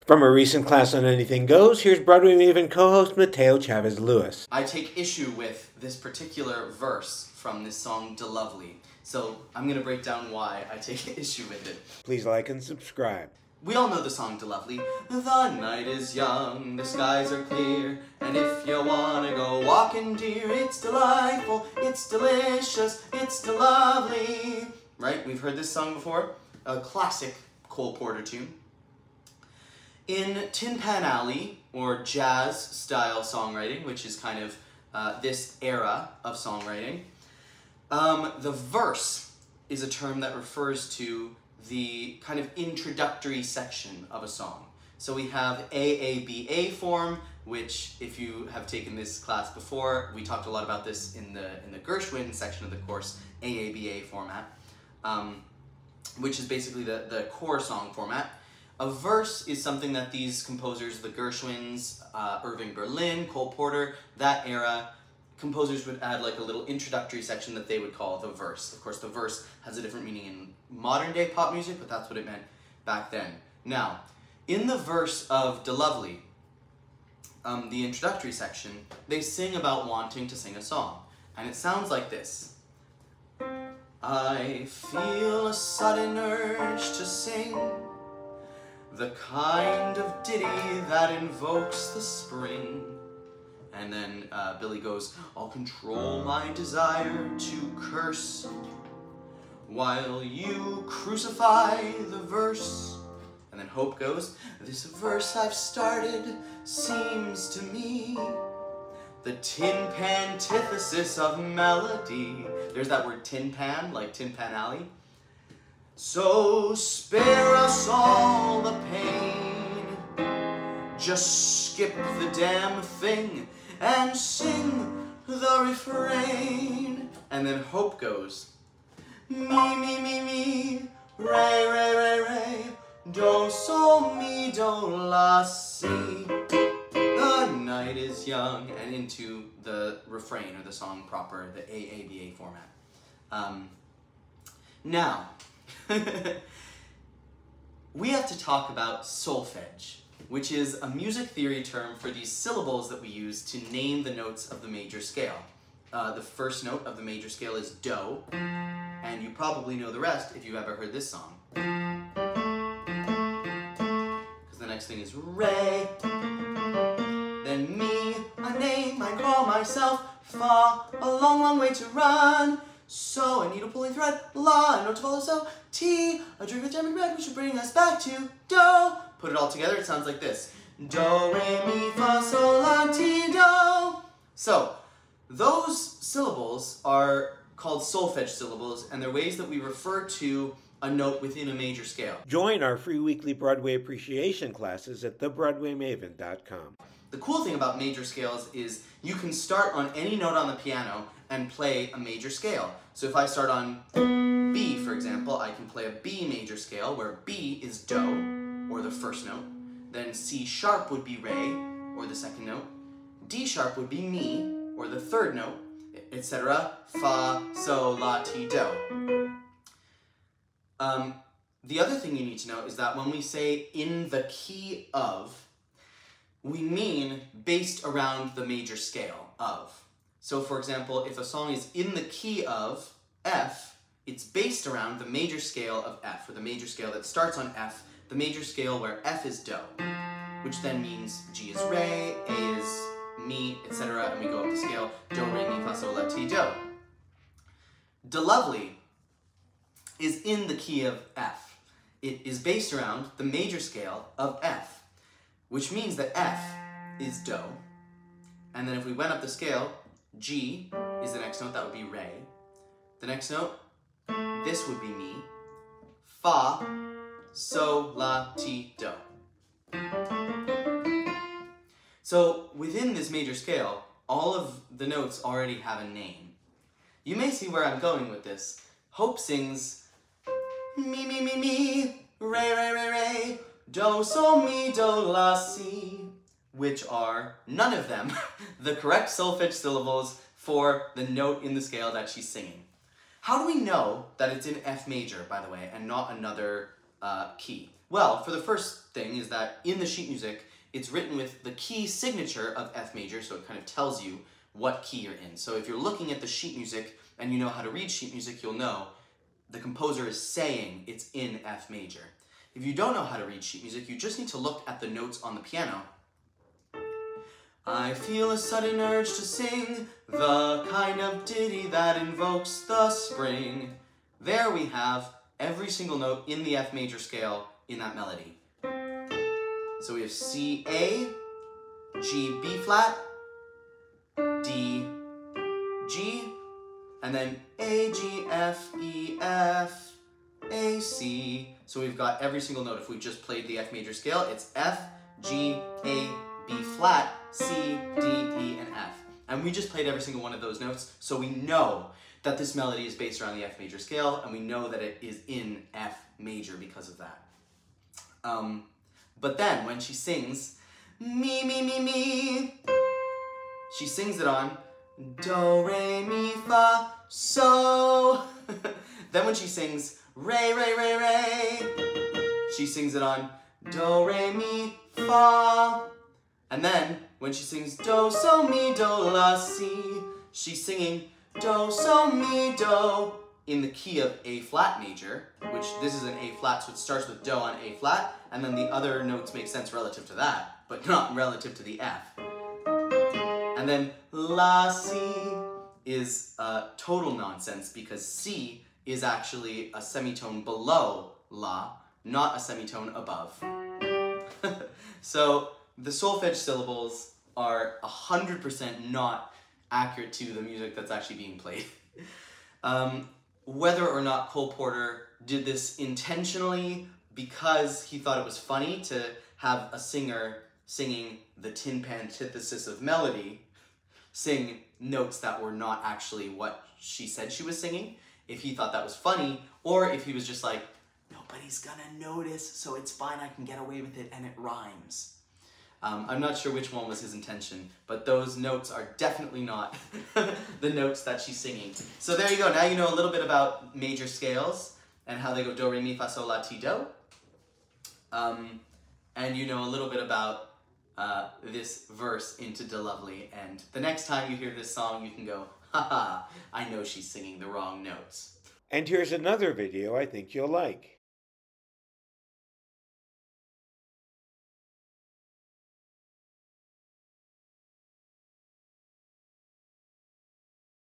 From a recent class on Anything Goes, here's Broadway Maven co-host Mateo Chavez Lewis. I take issue with this particular verse from this song, "De Lovely." So I'm going to break down why I take issue with it. Please like and subscribe. We all know the song, "De Lovely." The night is young, the skies are clear, and if you wanna go walking, dear, it's delightful, it's delicious, it's de lovely. Right? We've heard this song before. A classic Cole Porter tune. In Tin Pan Alley, or jazz-style songwriting, which is kind of this era of songwriting, the verse is a term that refers to the kind of introductory section of a song. So we have AABA form, which, if you have taken this class before, we talked a lot about this in the Gershwin section of the course, AABA format, which is basically the core song format. A verse is something that these composers, the Gershwins, Irving Berlin, Cole Porter, that era, composers would add like a little introductory section that they would call the verse. Of course, the verse has a different meaning in modern day pop music, but that's what it meant back then. Now, in the verse of "De Lovely," the introductory section, they sing about wanting to sing a song. And it sounds like this. I feel a sudden urge to sing the kind of ditty that invokes the spring. And then Billy goes, I'll control my desire to curse while you crucify the verse. And then Hope goes, this verse I've started seems to me the tin pan antithesis of melody. There's that word tin pan, like Tin Pan Alley. So spare us all the pain, just skip the damn thing and sing the refrain. And then Hope goes, me, me, me, me, re, re, re, re, do, so, mi, do, la, si. The night is young, and into the refrain, or the song proper, the AABA format. Now, we have to talk about solfège, which is a music theory term for these syllables that we use to name the notes of the major scale. The first note of the major scale is do, and you probably know the rest if you've ever heard this song. Because the next thing is re, then mi, a name I call myself, fa, a long, long way to run, so, a needle pulling thread, la, a note to follow, so, ti, a drink of jam and bread, which will bring us back to do. Put it all together, it sounds like this. Do, re, mi, fa, sol, la, ti, do. So, those syllables are called solfège syllables, and they're ways that we refer to a note within a major scale. Join our free weekly Broadway appreciation classes at thebroadwaymaven.com. The cool thing about major scales is you can start on any note on the piano and play a major scale. So if I start on B, for example, I can play a B major scale where B is do, or the first note. Then C sharp would be re, or the second note. D sharp would be mi, or the third note, etc. Fa, sol, la, ti, do. The other thing you need to know is that when we say in the key of, we mean based around the major scale of. So for example, if a song is in the key of F, it's based around the major scale of F, or the major scale that starts on F, the major scale where F is do, which then means G is re, A is mi, etc., and we go up the scale, do, re, mi, fa, sol, la, ti, do. De Lovely is in the key of F. It is based around the major scale of F, which means that F is do, and then if we went up the scale, G is the next note, that would be re. The next note, this would be mi, fa, sol, la, ti, do. So within this major scale, all of the notes already have a name. You may see where I'm going with this. Hope sings mi, mi, mi, mi, re, re, re, re, do, sol, mi, do, la, si, which are, none of them, the correct solfège syllables for the note in the scale that she's singing. How do we know that it's in F major, by the way, and not another key? Well, for the first thing is that in the sheet music, it's written with the key signature of F major, so it kind of tells you what key you're in. So if you're looking at the sheet music and you know how to read sheet music, you'll know the composer is saying it's in F major. If you don't know how to read sheet music, you just need to look at the notes on the piano. I feel a sudden urge to sing the kind of ditty that invokes the spring. There we have every single note in the F major scale in that melody. So we have C, A, G, B flat, D, G, and then A, G, F, E, F, A, C. So we've got every single note. If we just played the F major scale, it's F, G, A, B flat, C, D, E, and F. And we just played every single one of those notes, so we know that this melody is based around the F major scale, and we know that it is in F major because of that. But then, when she sings, me, me, me, me, she sings it on do, re, mi, fa, so. Then when she sings re, re, re, re, she sings it on do, re, mi, fa. And then when she sings do, so, mi, do, la, si, she's singing do, so, mi, do in the key of A flat major, which this is an A flat, so it starts with do on A flat, and then the other notes make sense relative to that, but not relative to the F. And then la, si is total nonsense because C is actually a semitone below la, not a semitone above. So the solfège syllables are 100% not accurate to the music that's actually being played. Whether or not Cole Porter did this intentionally because he thought it was funny to have a singer singing the tin pan antithesis of melody sing notes that were not actually what she said she was singing, if he thought that was funny, or if he was just like, nobody's gonna notice, so it's fine, I can get away with it, and it rhymes. I'm not sure which one was his intention, but those notes are definitely not the notes that she's singing. So there you go, now you know a little bit about major scales and how they go do, re, mi, fa, sol, la, ti, do. And you know a little bit about this verse into De Lovely, and the next time you hear this song you can go, haha, I know she's singing the wrong notes. And here's another video I think you'll like.